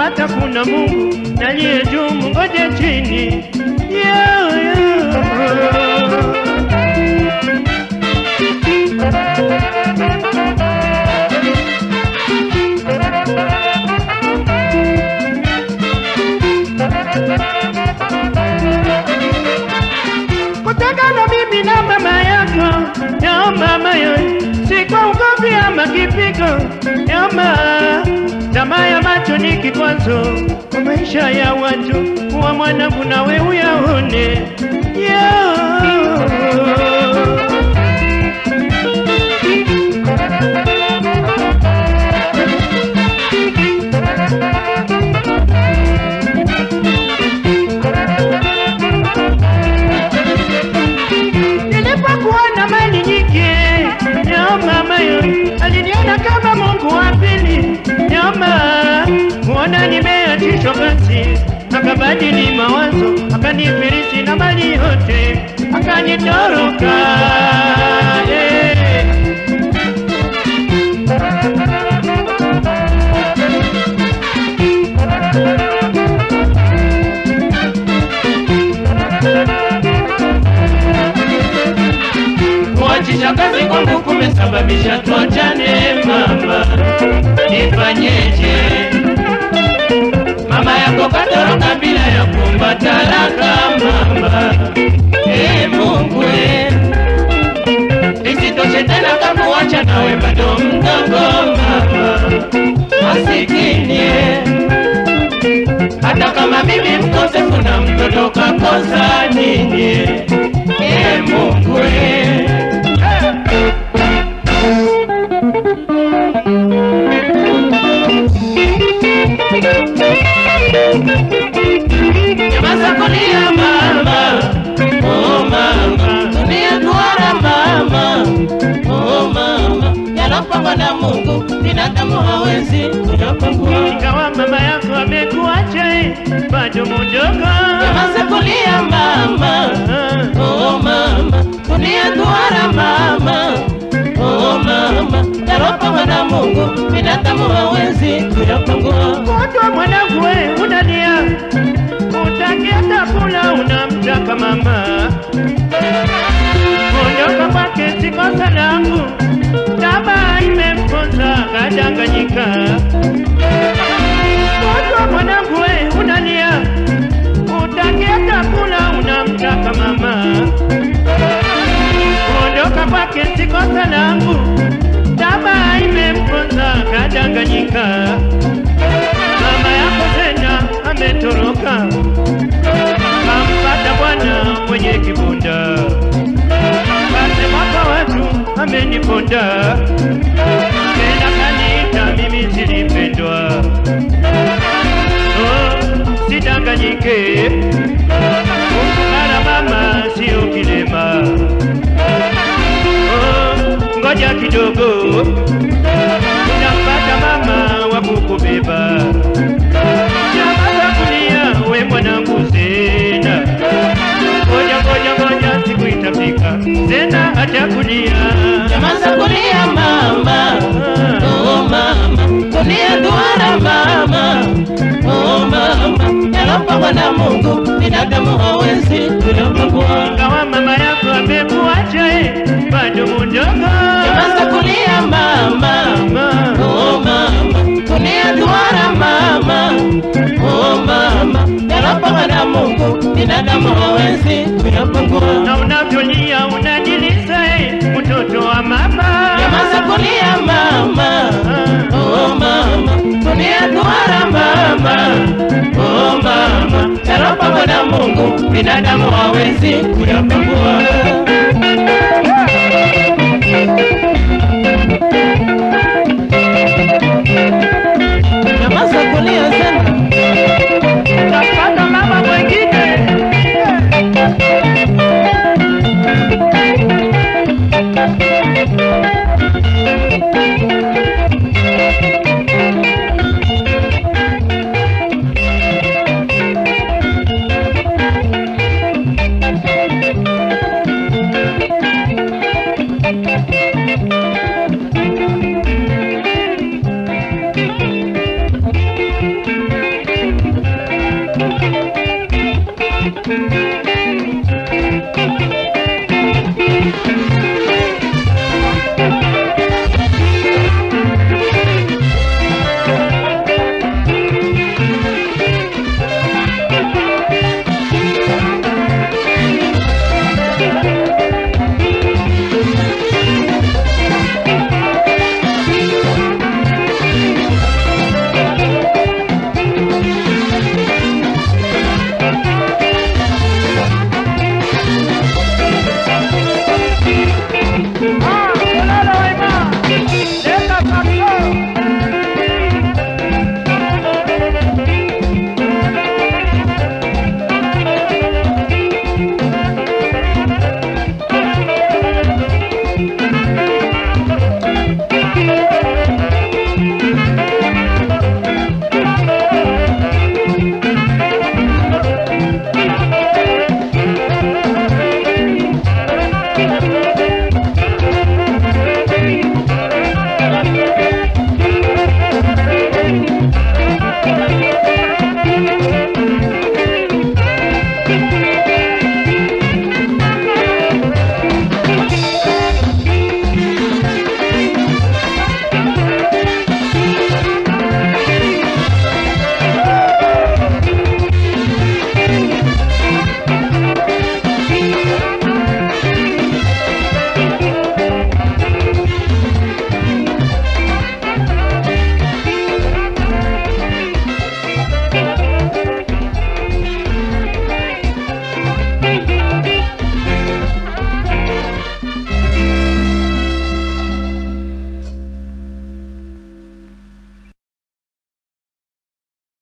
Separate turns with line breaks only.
hata kuna Mungu na aliye juu ngoje chini. Kutengana mimi na mama yako, ya mama yo, si kwa ugomvi ama kipigo, ya tamaa ya macho ni kikwazo kwa maisha ya watu. Kuwa mwanangu na wewe uyaone, nilipokuona mali nyingi, ya mama yo, aliniona kama Mungu wa pili. Kuona nimeachishwa basi, akabadili mawazo, akanifirisi na mali yote, akanitoroka. Kuachisha kazi kwangu kumesababisha tuachane mama, nifanyeje? Mama yako katoroka bila ya kuomba talaka mama. Mungu isitoshe tena kakuacha nawe bado mdogo mama, masikini hata kama mimi mkosefu na mtoto kakosa nini? Mungu nyamaza kulia mama, oh mama, dunia duara mama, oh mama, yanapangwa na Mungu, binadamu hawezi kuyapangua. Ingawa mama yako amekuacha bado mdogo, nyamaza kulia mama, oh mama, dunia duara mama, oh mama, yanapangwa na Mungu, binadamu hawezi kuyapangua. Kwa mwanangu wewe unalia, utakienda kula unamtaka mama. Kuondoka kwake si kosa langu, tamaa imemponza kadanganyika. Kwa mwanangu wewe unalia, utakienda kula unamtaka mama. Kuondoka kwake si kosa langu, tamaa imemponza kadanganyika. Mama yako tena ametoroka, kampata bwana mwenye kibunda. Kasema kwa watu ameniponda, tena kaniita mimi silipendwa. Sidanganyike, kumfukara mama sio kilema. Ngoja kidogo, unampata mama wa kukubeba. Nyamaza kulia we mwanangu Zena, ngoja siku itafika, Zena acha kulia. Nyamaza kulia mama, oh mama, dunia duara mama, oh mama, yanapangwa na Mungu, binadamu hawezi kuyapangua. Ingawa mama yako amekuacha bado mdogo, nyamaza kulia mama, oh mama, dunia duara mama, oh mama, yanapangwa na Mungu, binadamu hawezi kuyapangua. Na unavyolia unajilisa mtoto wa mama, nyamaza kulia mama, oh mama, dunia duara mama, oh mama, yanapangwa na Mungu, binadamu hawezi kuyapangua.